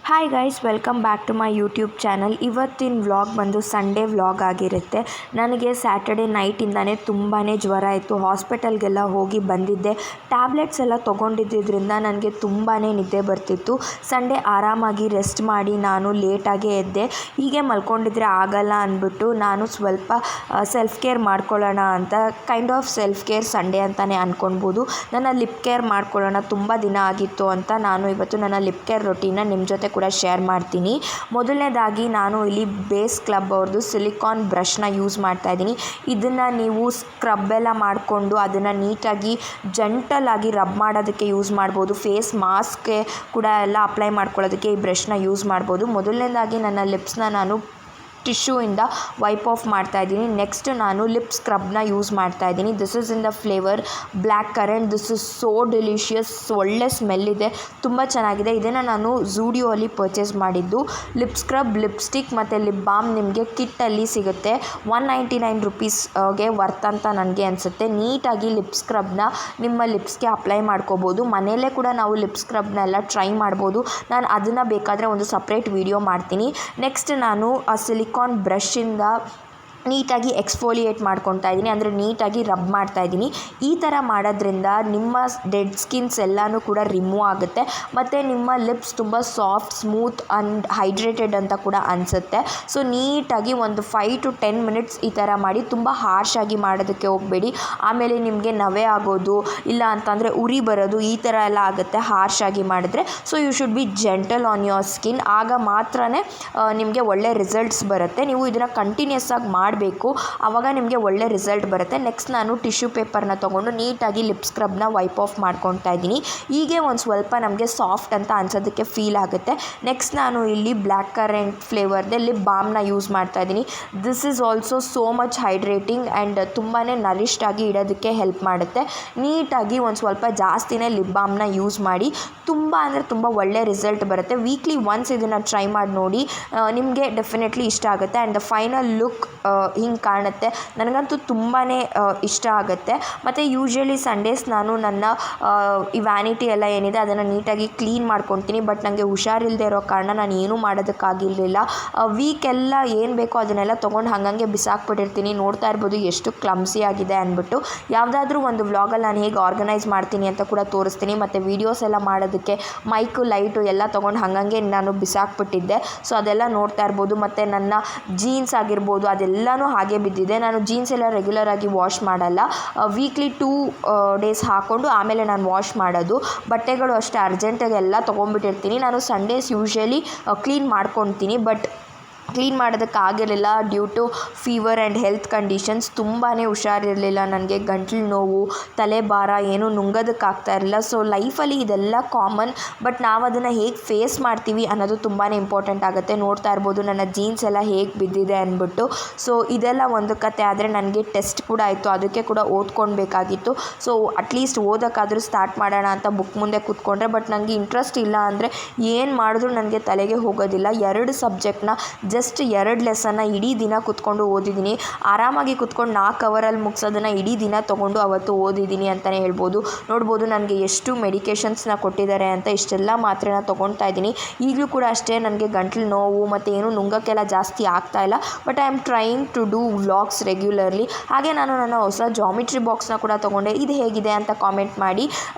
Hi guys, welcome back to my YouTube channel. ಇವತ್ತಿನ vlog ಬಂದು Sunday vlog ಆಗಿರುತ್ತೆ. ನನಗೆ ಸ್ಯಾಟರ್ಡೆ ನೈಟಿಂದಾನೇ ತುಂಬಾ ಜ್ವರ ಇತ್ತು. ಹಾಸ್ಪಿಟಲ್ಗೆಲ್ಲ ಹೋಗಿ ಬಂದಿದ್ದೆ. ಟ್ಯಾಬ್ಲೆಟ್ಸ್ ಎಲ್ಲ ತೊಗೊಂಡಿದ್ದರಿಂದ ನನಗೆ ತುಂಬಾ ನಿದ್ದೆ ಬರ್ತಿತ್ತು. ಸಂಡೇ ಆರಾಮಾಗಿ ರೆಸ್ಟ್ ಮಾಡಿ ನಾನು ಲೇಟಾಗೇ ಎದ್ದೆ. ಹೀಗೆ ಮಲ್ಕೊಂಡಿದ್ರೆ ಆಗಲ್ಲ ಅಂದ್ಬಿಟ್ಟು ನಾನು ಸ್ವಲ್ಪ ಸೆಲ್ಫ್ ಕೇರ್ ಮಾಡ್ಕೊಳ್ಳೋಣ ಅಂತ, kind of self care Sunday ಅಂತಲೇ ಅಂದ್ಕೊಳ್ಬೋದು. ನನ್ನ ಲಿಪ್ ಕೇರ್ ಮಾಡ್ಕೊಳ್ಳೋಣ, ತುಂಬ ದಿನ ಆಗಿತ್ತು ಅಂತ ನಾನು ಇವತ್ತು ನನ್ನ ಲಿಪ್ ಕೇರ್ ರೊಟೀನ ನಿಮ್ಮ ಜೊತೆ ಕೂಡ ಶೇರ್ ಮಾಡ್ತೀನಿ. ಮೊದಲನೇದಾಗಿ ನಾನು ಇಲ್ಲಿ ಬೇಸ್ ಕ್ಲಬ್ ಅವ್ರದ್ದು ಸಿಲಿಕಾನ್ ಬ್ರಷ್ನ ಯೂಸ್ ಮಾಡ್ತಾ ಇದ್ದೀನಿ. ಇದನ್ನು ನೀವು ಸ್ಕ್ರಬ್ ಎಲ್ಲ ಮಾಡಿಕೊಂಡು ಅದನ್ನು ನೀಟಾಗಿ ಜೆಂಟಲ್ ಆಗಿ ರಬ್ ಮಾಡೋದಕ್ಕೆ ಯೂಸ್ ಮಾಡ್ಬೋದು. ಫೇಸ್ ಮಾಸ್ಕ್ಗೆ ಕೂಡ ಎಲ್ಲ ಅಪ್ಲೈ ಮಾಡ್ಕೊಳ್ಳೋದಕ್ಕೆ ಈ ಬ್ರಷ್ನ ಯೂಸ್ ಮಾಡ್ಬೋದು. ಮೊದಲನೇದಾಗಿ ನನ್ನ ಲಿಪ್ಸ್ನ ನಾನು ಟಿಶ್ಯೂಯಿಂದ ವೈಪ್ ಆಫ್ ಮಾಡ್ತಾ ಇದ್ದೀನಿ. ನೆಕ್ಸ್ಟ್ ನಾನು ಲಿಪ್ ಸ್ಕ್ರಬ್ನ ಯೂಸ್ ಮಾಡ್ತಾ ಇದ್ದೀನಿ. This is in the flavour black current. This is so delicious. ಒಳ್ಳೆ ಸ್ಮೆಲ್ ಇದೆ, ತುಂಬ ಚೆನ್ನಾಗಿದೆ. ಇದನ್ನು ನಾನು ಝೂಡಿಯೋ ಅಲ್ಲಿ ಪರ್ಚೇಸ್ ಮಾಡಿದ್ದು. ಲಿಪ್ ಸ್ಕ್ರಬ್, ಲಿಪ್ಸ್ಟಿಕ್ ಮತ್ತು ಲಿಪ್ ಬಾಮ್ ನಿಮಗೆ ಕಿಟ್ಟಲ್ಲಿ ಸಿಗುತ್ತೆ. 199 ರುಪೀಸ್ಗೆ ವರ್ತ್ ಅಂತ ನನಗೆ ಅನಿಸುತ್ತೆ. ನೀಟಾಗಿ ಲಿಪ್ ಸ್ಕ್ರಬ್ನ ನಿಮ್ಮ ಲಿಪ್ಸ್ಗೆ ಅಪ್ಲೈ ಮಾಡ್ಕೋಬೋದು. ಮನೆಯಲ್ಲೇ ಕೂಡ ನಾವು ಲಿಪ್ ಸ್ಕ್ರಬ್ನೆಲ್ಲ ಟ್ರೈ ಮಾಡ್ಬೋದು. ನಾನು ಅದನ್ನು ಬೇಕಾದರೆ ಒಂದು ಸಪ್ರೇಟ್ ವಿಡಿಯೋ ಮಾಡ್ತೀನಿ. ನೆಕ್ಸ್ಟ್ ನಾನು ಸಿಲಿಕಾನ್ ಬ್ರಷಿಂದ ನೀಟಾಗಿ ಎಕ್ಸ್ಫೋಲಿಯೇಟ್ ಮಾಡ್ಕೊತಾ ಇದ್ದೀನಿ, ಅಂದರೆ ನೀಟಾಗಿ ರಬ್ ಮಾಡ್ತಾ ಇದ್ದೀನಿ. ಈ ಥರ ಮಾಡೋದ್ರಿಂದ ನಿಮ್ಮ ಡೆಡ್ ಸ್ಕಿನ್ಸ್ ಎಲ್ಲನೂ ಕೂಡ ರಿಮೂವ್ ಆಗುತ್ತೆ ಮತ್ತು ನಿಮ್ಮ ಲಿಪ್ಸ್ ತುಂಬ ಸಾಫ್ಟ್, ಸ್ಮೂತ್ ಆ್ಯಂಡ್ ಹೈಡ್ರೇಟೆಡ್ ಅಂತ ಕೂಡ ಅನಿಸುತ್ತೆ. ಸೊ ನೀಟಾಗಿ ಒಂದು 5 to 10 ಮಿನಿಟ್ಸ್ ಈ ಥರ ಮಾಡಿ. ತುಂಬ ಹಾರ್ಶಾಗಿ ಮಾಡೋದಕ್ಕೆ ಹೋಗಬೇಡಿ, ಆಮೇಲೆ ನಿಮಗೆ ನವೆ ಆಗೋದು, ಇಲ್ಲ ಅಂತಂದರೆ ಉರಿ ಬರೋದು, ಈ ಥರ ಎಲ್ಲ ಆಗುತ್ತೆ ಹಾರ್ಶಾಗಿ ಮಾಡಿದ್ರೆ. So you should be gentle on your skin. ಆಗ ಮಾತ್ರ ನಿಮಗೆ ಒಳ್ಳೆ ರಿಸಲ್ಟ್ಸ್ ಬರುತ್ತೆ. ನೀವು ಇದನ್ನು ಕಂಟಿನ್ಯೂಸ್ ಆಗಿ ಮಾಡಬೇಕು, ಆವಾಗ ನಿಮಗೆ ಒಳ್ಳೆ ರಿಸಲ್ಟ್ ಬರುತ್ತೆ. ನೆಕ್ಸ್ಟ್ ನಾನು ಟಿಶ್ಯೂ ಪೇಪರ್ನ ತೊಗೊಂಡು ನೀಟಾಗಿ ಲಿಪ್ ಸ್ಕ್ರಬ್ನ ವೈಪ್ ಆಫ್ ಮಾಡ್ಕೊತಾ ಇದ್ದೀನಿ. ಹೀಗೆ ಒಂದು ಸ್ವಲ್ಪ ನಮಗೆ ಸಾಫ್ಟ್ ಅಂತ ಅನ್ಸೋದಕ್ಕೆ ಫೀಲ್ ಆಗುತ್ತೆ. ನೆಕ್ಸ್ಟ್ ನಾನು ಇಲ್ಲಿ ಬ್ಲ್ಯಾಕ್ ಕರೆಂಟ್ ಫ್ಲೇವರ್ದೆ ಲಿಪ್ ಬಾಮ್ನ ಯೂಸ್ ಮಾಡ್ತಾ ಇದ್ದೀನಿ. This is also so much hydrating and ತುಂಬಾ ನರಿಷ್ಡ್ ಆಗಿ ಇಡೋದಕ್ಕೆ ಹೆಲ್ಪ್ ಮಾಡುತ್ತೆ. ನೀಟಾಗಿ ಒಂದು ಸ್ವಲ್ಪ ಜಾಸ್ತಿನೇ ಲಿಪ್ ಬಾಮ್ನ ಯೂಸ್ ಮಾಡಿ. ತುಂಬ ಅಂದರೆ ತುಂಬ ಒಳ್ಳೆ ರಿಸಲ್ಟ್ ಬರುತ್ತೆ. ವೀಕ್ಲಿ ಒನ್ಸ್ ಇದನ್ನು ಟ್ರೈ ಮಾಡಿ ನೋಡಿ, ನಿಮಗೆ ಡೆಫಿನೆಟ್ಲಿ ಇಷ್ಟ ಆಗುತ್ತೆ. ಆ್ಯಂಡ್ ದ ಫೈನಲ್ ಲುಕ್ ಹಿಂಗೆ ಕಾಣುತ್ತೆ. ನನಗಂತೂ ತುಂಬಾ ಇಷ್ಟ ಆಗುತ್ತೆ. ಮತ್ತು ಯೂಶ್ವಲಿ ಸಂಡೇಸ್ ನಾನು ನನ್ನ ಈ ವ್ಯಾನಿಟಿ ಎಲ್ಲ ಏನಿದೆ ಅದನ್ನು ನೀಟಾಗಿ ಕ್ಲೀನ್ ಮಾಡ್ಕೊತೀನಿ. ಬಟ್ ನನಗೆ ಹುಷಾರಿಲ್ಲದೆ ಇರೋ ಕಾರಣ ನಾನು ಏನೂ ಮಾಡೋದಕ್ಕಾಗಿರಲಿಲ್ಲ. ವೀಕೆಲ್ಲ ಏನು ಬೇಕೋ ಅದನ್ನೆಲ್ಲ ತೊಗೊಂಡು ಹಾಗಂಗೆ ಬಿಸಾಕ್ಬಿಟ್ಟಿರ್ತೀನಿ. ನೋಡ್ತಾ ಇರ್ಬೋದು ಎಷ್ಟು ಕ್ಲಮ್ಸಿ ಆಗಿದೆ ಅಂದ್ಬಿಟ್ಟು. ಯಾವುದಾದ್ರೂ ಒಂದು ವ್ಲಾಗಲ್ಲಿ ನಾನು ಹೇಗೆ ಆರ್ಗನೈಸ್ ಮಾಡ್ತೀನಿ ಅಂತ ಕೂಡ ತೋರಿಸ್ತೀನಿ. ಮತ್ತು ವೀಡಿಯೋಸ್ ಎಲ್ಲ ಮಾಡೋದಕ್ಕೆ ಮೈಕು, ಲೈಟು ಎಲ್ಲ ತೊಗೊಂಡು ಹಾಗಂಗೆ ನಾನು ಬಿಸಾಕ್ಬಿಟ್ಟಿದ್ದೆ. ಸೊ ಅದೆಲ್ಲ ನೋಡ್ತಾ ಇರ್ಬೋದು. ಮತ್ತು ನನ್ನ ಜೀನ್ಸ್ ಆಗಿರ್ಬೋದು ಅದೆಲ್ಲನೂ ಹಾಗೆ ಬಿದ್ದಿದೆ. ನಾನು ಜೀನ್ಸ್ ಎಲ್ಲ ರೆಗ್ಯುಲರಾಗಿ ವಾಶ್ ಮಾಡಲ್ಲ. ವೀಕ್ಲಿ 2 ಡೇಸ್ ಹಾಕ್ಕೊಂಡು ಆಮೇಲೆ ನಾನು ವಾಶ್ ಮಾಡೋದು. ಬಟ್ಟೆಗಳು ಅಷ್ಟೇ ಅರ್ಜೆಂಟಾಗಿ ಎಲ್ಲ ತೊಗೊಂಡ್ಬಿಟ್ಟಿರ್ತೀನಿ. ನಾನು ಸಂಡೇಸ್ ಯೂಶ್ವಲಿ ಕ್ಲೀನ್ ಮಾಡ್ಕೊತೀನಿ, ಬಟ್ ಕ್ಲೀನ್ ಮಾಡೋದಕ್ಕಾಗಿರಲಿಲ್ಲ due to fever and health conditions. ತುಂಬಾ ಹುಷಾರಿರಲಿಲ್ಲ ನನಗೆ. ಗಂಟ್ಲು ನೋವು, ತಲೆ ಭಾರ, ಏನೂ ನುಂಗೋದಕ್ಕಾಗ್ತಾ ಇರಲಿಲ್ಲ. ಸೊ ಲೈಫಲ್ಲಿ ಇದೆಲ್ಲ ಕಾಮನ್, ಬಟ್ ನಾವು ಅದನ್ನು ಹೇಗೆ ಫೇಸ್ ಮಾಡ್ತೀವಿ ಅನ್ನೋದು ತುಂಬಾ ಇಂಪಾರ್ಟೆಂಟ್ ಆಗುತ್ತೆ. ನೋಡ್ತಾ ಇರ್ಬೋದು ನನ್ನ ಜೀನ್ಸ್ ಎಲ್ಲ ಹೇಗೆ ಬಿದ್ದಿದೆ ಅಂದ್ಬಿಟ್ಟು. ಸೊ ಇದೆಲ್ಲ ಒಂದು ಕತೆ. ಆದರೆ ನನಗೆ ಟೆಸ್ಟ್ ಕೂಡ ಆಯಿತು, ಅದಕ್ಕೆ ಕೂಡ ಓದ್ಕೊಳ್ಬೇಕಾಗಿತ್ತು. ಸೊ ಅಟ್ಲೀಸ್ಟ್ ಓದೋಕ್ಕಾದರೂ ಸ್ಟಾರ್ಟ್ ಮಾಡೋಣ ಅಂತ ಬುಕ್ ಮುಂದೆ ಕೂತ್ಕೊಂಡ್ರೆ, ಬಟ್ ನನಗೆ ಇಂಟ್ರೆಸ್ಟ್ ಇಲ್ಲ ಅಂದರೆ ಏನು ಮಾಡಿದ್ರು ನನಗೆ ತಲೆಗೆ ಹೋಗೋದಿಲ್ಲ. 2 ಸಬ್ಜೆಕ್ಟ್ನ ಜಸ್ಟ್ 2 ಲೆಸನ್ನ ಇಡೀ ದಿನ ಕೂತ್ಕೊಂಡು ಓದಿದ್ದೀನಿ. ಆರಾಮಾಗಿ ಕೂತ್ಕೊಂಡು 4 ಅವರಲ್ಲಿ ಮುಗಿಸೋದನ್ನು ಇಡೀ ದಿನ ತೊಗೊಂಡು ಅವತ್ತು ಓದಿದ್ದೀನಿ ಅಂತಲೇ ಹೇಳ್ಬೋದು. ನೋಡ್ಬೋದು ನನಗೆ ಎಷ್ಟು ಮೆಡಿಕೇಷನ್ಸ್ನ ಕೊಟ್ಟಿದ್ದಾರೆ ಅಂತ. ಇಷ್ಟೆಲ್ಲ ಮಾತ್ರೆನ ತೊಗೊಳ್ತಾ ಇದ್ದೀನಿ. ಈಗಲೂ ಕೂಡ ಅಷ್ಟೇ ನನಗೆ ಗಂಟ್ಲು ನೋವು ಮತ್ತು ಏನೂ ನುಂಗೋಕ್ಕೆಲ್ಲ ಜಾಸ್ತಿ ಆಗ್ತಾಯಿಲ್ಲ. But I am trying to do vlogs regularly. ಹಾಗೆ ನಾನು ನನ್ನ ಹೊಸ ಜಾಮಿಟ್ರಿ ಬಾಕ್ಸ್ನ ಕೂಡ ತೊಗೊಂಡೆ. ಇದು ಹೇಗಿದೆ ಅಂತ ಕಾಮೆಂಟ್ ಮಾಡಿ.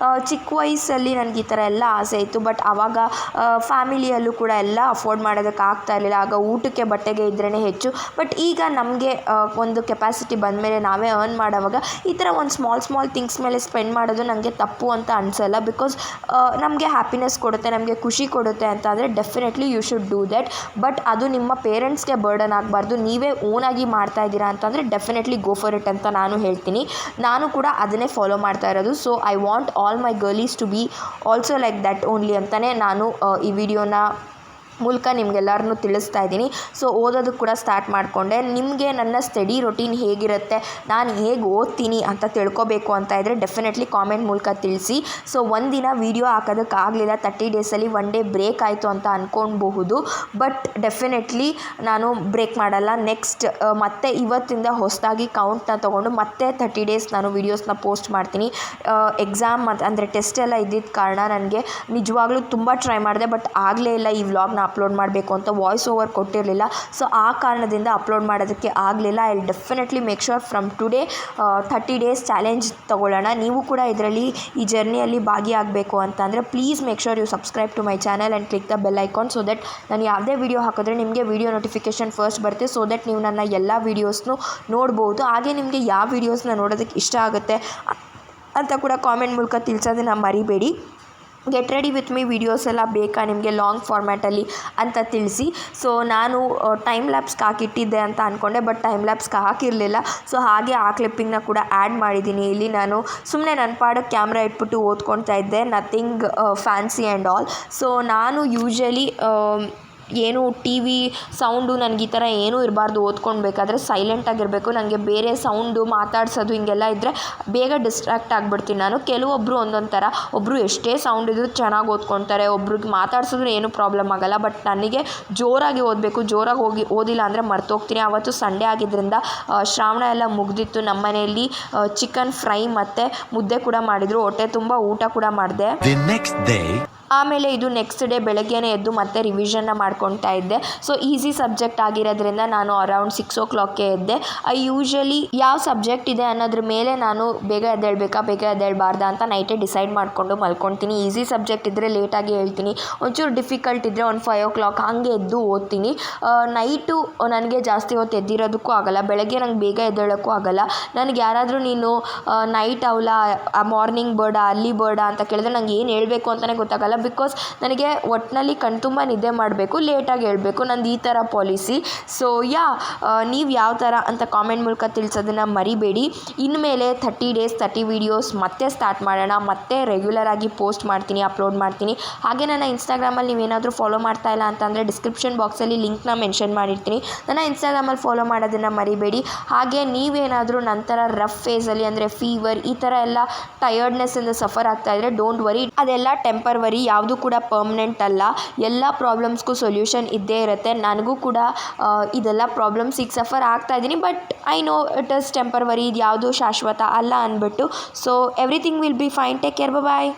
ಚಿಕ್ಕ ವಯಸ್ಸಲ್ಲಿ ನನಗೆ ಈ ಥರ ಎಲ್ಲ ಆಸೆ ಇತ್ತು, ಬಟ್ ಆವಾಗ ಫ್ಯಾಮಿಲಿಯಲ್ಲೂ ಕೂಡ ಎಲ್ಲ ಅಫೋರ್ಡ್ ಮಾಡೋದಕ್ಕೆ ಆಗ್ತಾ ಇರಲಿಲ್ಲ. ಆಗ ಊಟಕ್ಕೆ ಬಟ್ಟೆಗೆ ಇದ್ರೇ ಹೆಚ್ಚು. ಬಟ್ ಈಗ ನಮಗೆ ಒಂದು ಕೆಪಾಸಿಟಿ ಬಂದಮೇಲೆ ನಾವೇ ಅರ್ನ್ ಮಾಡೋವಾಗ ಈ ಥರ ಒಂದು ಸ್ಮಾಲ್ ಥಿಂಗ್ಸ್ ಮೇಲೆ ಸ್ಪೆಂಡ್ ಮಾಡೋದು ನನಗೆ ತಪ್ಪು ಅಂತ ಅನಿಸಲ್ಲ. ಬಿಕಾಸ್ ನಮಗೆ ಹ್ಯಾಪಿನೆಸ್ ಕೊಡುತ್ತೆ, ನಮಗೆ ಖುಷಿ ಕೊಡುತ್ತೆ ಅಂತ ಅಂದರೆ definitely you should do that. But ಅದು ನಿಮ್ಮ ಪೇರೆಂಟ್ಸ್ಗೆ ಬರ್ಡನ್ ಆಗಬಾರ್ದು. ನೀವೇ ಓನಾಗಿ ಮಾಡ್ತಾ ಇದ್ದೀರಾ ಅಂತಂದರೆ ಡೆಫಿನೆಟ್ಲಿ ಗೋ ಫಾರ್ ಇಟ್ ಅಂತ ನಾನು ಹೇಳ್ತೀನಿ. ನಾನು ಕೂಡ ಅದನ್ನೇ ಫಾಲೋ ಮಾಡ್ತಾ ಇರೋದು. So I want all my girlies to be also like that only ಅಂತಲೇ ನಾನು ಈ ವಿಡಿಯೋನ ಮೂಲಕ ನಿಮಗೆಲ್ಲರನ್ನೂ ತಿಳಿಸ್ತಾ ಇದ್ದೀನಿ. ಸೊ ಓದೋದಕ್ಕೆ ಕೂಡ ಸ್ಟಾರ್ಟ್ ಮಾಡಿಕೊಂಡೆ. ನಿಮಗೆ ನನ್ನ ಸ್ಟಡಿ ರೊಟೀನ್ ಹೇಗಿರುತ್ತೆ, ನಾನು ಹೇಗೆ ಓದ್ತೀನಿ ಅಂತ ತಿಳ್ಕೊಬೇಕು ಅಂತ ಇದ್ದರೆ ಡೆಫಿನೆಟ್ಲಿ ಕಾಮೆಂಟ್ ಮೂಲಕ ತಿಳಿಸಿ. ಸೊ ಒಂದಿನ ವೀಡಿಯೋ ಹಾಕೋದಕ್ಕಾಗಲಿಲ್ಲ, 30 ಡೇಸಲ್ಲಿ 1 ಡೇ ಬ್ರೇಕ್ ಆಯಿತು ಅಂತ ಅಂದ್ಕೊಳ್ಬಹುದು. ಬಟ್ ಡೆಫಿನೆಟ್ಲಿ ನಾನು ಬ್ರೇಕ್ ಮಾಡಲ್ಲ. ನೆಕ್ಸ್ಟ್ ಮತ್ತೆ ಇವತ್ತಿಂದ ಹೊಸದಾಗಿ ಕೌಂಟ್ನ ತೊಗೊಂಡು ಮತ್ತೆ 30 ಡೇಸ್ ನಾನು ವೀಡಿಯೋಸ್ನ ಪೋಸ್ಟ್ ಮಾಡ್ತೀನಿ. ಎಕ್ಸಾಮ್ ಅಂದರೆ ಟೆಸ್ಟ್ ಎಲ್ಲ ಇದ್ದಿದ್ದ ಕಾರಣ ನನಗೆ ನಿಜವಾಗ್ಲೂ ತುಂಬ ಟ್ರೈ ಮಾಡಿದೆ, ಬಟ್ ಆಗಲೇ ಇಲ್ಲ ಈ ವ್ಲಾಗ್ನ ಅಪ್ಲೋಡ್ ಮಾಡಬೇಕು ಅಂತ. Voice over ಕೊಟ್ಟಿರಲಿಲ್ಲ. ಸೊ ಆ ಕಾರಣದಿಂದ ಅಪ್ಲೋಡ್ ಮಾಡೋದಕ್ಕೆ ಆಗಲಿಲ್ಲ. I will definitely make sure from today 30 days challenge ತೊಗೊಳ್ಳೋಣ. ನೀವು ಕೂಡ ಇದರಲ್ಲಿ ಈ ಜರ್ನಿಯಲ್ಲಿ ಭಾಗಿಯಾಗಬೇಕು ಅಂತ ಅಂದರೆ please make sure you subscribe to my channel and click the bell icon so that ನಾನು ಯಾವುದೇ ವೀಡಿಯೋ ಹಾಕಿದ್ರೆ ನಿಮಗೆ ವೀಡಿಯೋ ನೋಟಿಫಿಕೇಷನ್ ಫಸ್ಟ್ ಬರುತ್ತೆ. ಸೊ ದಟ್ ನೀವು ನನ್ನ ಎಲ್ಲ ವೀಡಿಯೋಸ್ನು ನೋಡ್ಬೋದು. ಹಾಗೆ ನಿಮಗೆ ಯಾವ ವೀಡಿಯೋಸ್ನ ನೋಡೋದಕ್ಕೆ ಇಷ್ಟ ಆಗುತ್ತೆ ಅಂತ ಕೂಡ ಕಾಮೆಂಟ್ ಮೂಲಕ ತಿಳಿಸೋದನ್ನ ಮರಿಬೇಡಿ. Get ready with me videos ಎಲ್ಲ ಬೇಕಾ ನಿಮಗೆ ಲಾಂಗ್ ಫಾರ್ಮ್ಯಾಟಲ್ಲಿ ಅಂತ ತಿಳಿಸಿ. ಸೊ ನಾನು ಟೈಮ್ ಲ್ಯಾಪ್ಸ್ಗೆ ಹಾಕಿಟ್ಟಿದ್ದೆ ಅಂತ ಅಂದ್ಕೊಂಡೆ, ಬಟ್ ಟೈಮ್ ಲ್ಯಾಪ್ಸ್ಗೆ ಹಾಕಿರಲಿಲ್ಲ. ಸೊ ಹಾಗೆ ಆ ಕ್ಲಿಪ್ಪಿಂಗ್ನ ಕೂಡ ಆ್ಯಡ್ ಮಾಡಿದ್ದೀನಿ ಇಲ್ಲಿ. ನಾನು ಸುಮ್ಮನೆ ನನ್ನ ಪಾಡಕ್ಕೆ ಕ್ಯಾಮ್ರಾ ಇಟ್ಬಿಟ್ಟು ಓದ್ಕೊಳ್ತಾ ಇದ್ದೆ, nothing fancy and all. So ನಾನು ಯೂಶ್ವಲಿ ಏನು ಟಿ ವಿ ಸೌಂಡು ನನಗೆ ಈ ಥರ ಏನೂ ಇರಬಾರ್ದು. ಓದ್ಕೊಳ್ಬೇಕಾದ್ರೆ ಸೈಲೆಂಟಾಗಿರಬೇಕು. ನನಗೆ ಬೇರೆ ಸೌಂಡು ಮಾತಾಡ್ಸೋದು ಹಿಂಗೆಲ್ಲ ಇದ್ದರೆ ಬೇಗ ಡಿಸ್ಟ್ರ್ಯಾಕ್ಟ್ ಆಗಿಬಿಡ್ತೀನಿ ನಾನು. ಕೆಲವೊಬ್ಬರು ಒಂದೊಂದು ಥರ, ಒಬ್ಬರು ಎಷ್ಟೇ ಸೌಂಡ್ ಇದ್ದರೂ ಚೆನ್ನಾಗಿ ಓದ್ಕೊಳ್ತಾರೆ, ಒಬ್ರಿಗೆ ಮಾತಾಡ್ಸಿದ್ರೆ ಏನೂ ಪ್ರಾಬ್ಲಮ್ ಆಗೋಲ್ಲ. ಬಟ್ ನನಗೆ ಜೋರಾಗಿ ಓದಬೇಕು. ಜೋರಾಗಿ ಓದಿಲ್ಲ ಅಂದರೆ ಮರ್ತೋಗ್ತೀನಿ. ಆವತ್ತು ಸಂಡೇ ಆಗಿದ್ದರಿಂದ ಶ್ರಾವಣ ಎಲ್ಲ ಮುಗ್ದಿತ್ತು. ನಮ್ಮ ಮನೆಯಲ್ಲಿ ಚಿಕನ್ ಫ್ರೈ ಮತ್ತು ಮುದ್ದೆ ಕೂಡ ಮಾಡಿದರು. ಹೊಟ್ಟೆ ತುಂಬ ಊಟ ಕೂಡ ಮಾಡಿದೆ. ಆಮೇಲೆ ಇದು ನೆಕ್ಸ್ಟ್ ಡೇ ಬೆಳಗ್ಗೆನೇ ಎದ್ದು ಮತ್ತೆ ರಿವಿಷನ್ನ ಮಾಡ್ಕೊತಾ ಇದ್ದೆ. ಸೊ ಈಸಿ ಸಬ್ಜೆಕ್ಟ್ ಆಗಿರೋದ್ರಿಂದ ನಾನು ಅರೌಂಡ್ 6 o'clockಗೆ ಎದ್ದೆ. ಐ ಯೂಶ್ವಲಿ ಯಾವ ಸಬ್ಜೆಕ್ಟ್ ಇದೆ ಅನ್ನೋದ್ರ ಮೇಲೆ ನಾನು ಬೇಗ ಎದ್ದೇಳಬೇಕಾ ಬೇಗ ಎದ್ದೇಳಬಾರ್ದಾ ಅಂತ ನೈಟೇ ಡಿಸೈಡ್ ಮಾಡಿಕೊಂಡು ಮಲ್ಕೊಳ್ತೀನಿ. ಈಸಿ ಸಬ್ಜೆಕ್ಟ್ ಇದ್ದರೆ ಲೇಟಾಗಿ ಹೇಳ್ತೀನಿ, ಒಂಚೂರು ಡಿಫಿಕಲ್ಟ್ ಇದ್ದರೆ ಒಂದು 5 o'clock ಹಾಗೆ ಎದ್ದು ಓದ್ತೀನಿ. ನೈಟು ನನಗೆ ಜಾಸ್ತಿ ಹೊತ್ತು ಎದ್ದಿರೋದಕ್ಕೂ ಆಗೋಲ್ಲ, ಬೆಳಗ್ಗೆ ನಂಗೆ ಬೇಗ ಎದ್ದೇಳೋಕ್ಕೂ ಆಗೋಲ್ಲ. ನನಗೆ ಯಾರಾದರೂ ನೀನು ನೈಟ್ ಅವಲ ಮಾರ್ನಿಂಗ್ ಬರ್ಡಾ ಅರ್ಲಿ ಬರ್ಡಾ ಅಂತ ಕೇಳಿದ್ರೆ ನಂಗೆ ಏನು ಹೇಳಬೇಕು ಅಂತಲೇ ಗೊತ್ತಾಗಲ್ಲ. ಬಿಕಾಸ್ ನನಗೆ ಒಟ್ಟಿನಲ್ಲಿ ಕಣ್ತುಂಬ ನಿದ್ದೆ ಮಾಡಬೇಕು, ಲೇಟಾಗಿ ಹೇಳಬೇಕು, ನಂದು ಈ ಥರ ಪಾಲಿಸಿ. ಸೊ ನೀವು ಯಾವ ಥರ ಅಂತ ಕಾಮೆಂಟ್ ಮೂಲಕ ತಿಳಿಸೋದನ್ನು ಮರಿಬೇಡಿ. ಇನ್ಮೇಲೆ 30 ಡೇಸ್ 30 ವೀಡಿಯೋಸ್ ಮತ್ತೆ ಸ್ಟಾರ್ಟ್ ಮಾಡೋಣ. ಮತ್ತೆ ರೆಗ್ಯುಲರ್ ಆಗಿ ಪೋಸ್ಟ್ ಮಾಡ್ತೀನಿ, ಅಪ್ಲೋಡ್ ಮಾಡ್ತೀನಿ. ಹಾಗೆ ನನ್ನ ಇನ್ಸ್ಟಾಗ್ರಾಮಲ್ಲಿ ನೀವೇನಾದರೂ ಫಾಲೋ ಮಾಡ್ತಾ ಇಲ್ಲ ಅಂತಂದರೆ ಡಿಸ್ಕ್ರಿಪ್ಷನ್ ಬಾಕ್ಸಲ್ಲಿ ಲಿಂಕ್ನ ಮೆನ್ಷನ್ ಮಾಡಿರ್ತೀನಿ. ನನ್ನ ಇನ್ಸ್ಟಾಗ್ರಾಮಲ್ಲಿ ಫಾಲೋ ಮಾಡೋದನ್ನು ಮರಿಬೇಡಿ. ಹಾಗೆ ನೀವೇನಾದರೂ ನಂತರ ರಫ್ ಫೇಸಲ್ಲಿ ಅಂದರೆ ಫೀವರ್ ಈ ಥರ ಎಲ್ಲ ಟಯರ್ಡ್ನೆಸ್ಸಿಂದ ಸಫರ್ ಆಗ್ತಾ ಇದ್ದರೆ ಡೋಂಟ್ ವರಿ, ಅದೆಲ್ಲ ಟೆಂಪರ್ವರಿ, ಯಾವುದು ಕೂಡ ಪರ್ಮನೆಂಟ್ ಅಲ್ಲ. ಎಲ್ಲ ಪ್ರಾಬ್ಲಮ್ಸ್ಗೂ ಸೊಲ್ಯೂಷನ್ ಇದ್ದೇ ಇರುತ್ತೆ. ನನಗೂ ಕೂಡ ಇದೆಲ್ಲ ಪ್ರಾಬ್ಲಮ್ಸಿಗೆ ಸಫರ್ ಆಗ್ತಾ ಇದ್ದೀನಿ, but I know it is temporary, ಇದು ಯಾವುದು ಶಾಶ್ವತ ಅಲ್ಲ ಅಂದ್ಬಿಟ್ಟು. So everything will be fine. Take care, bye.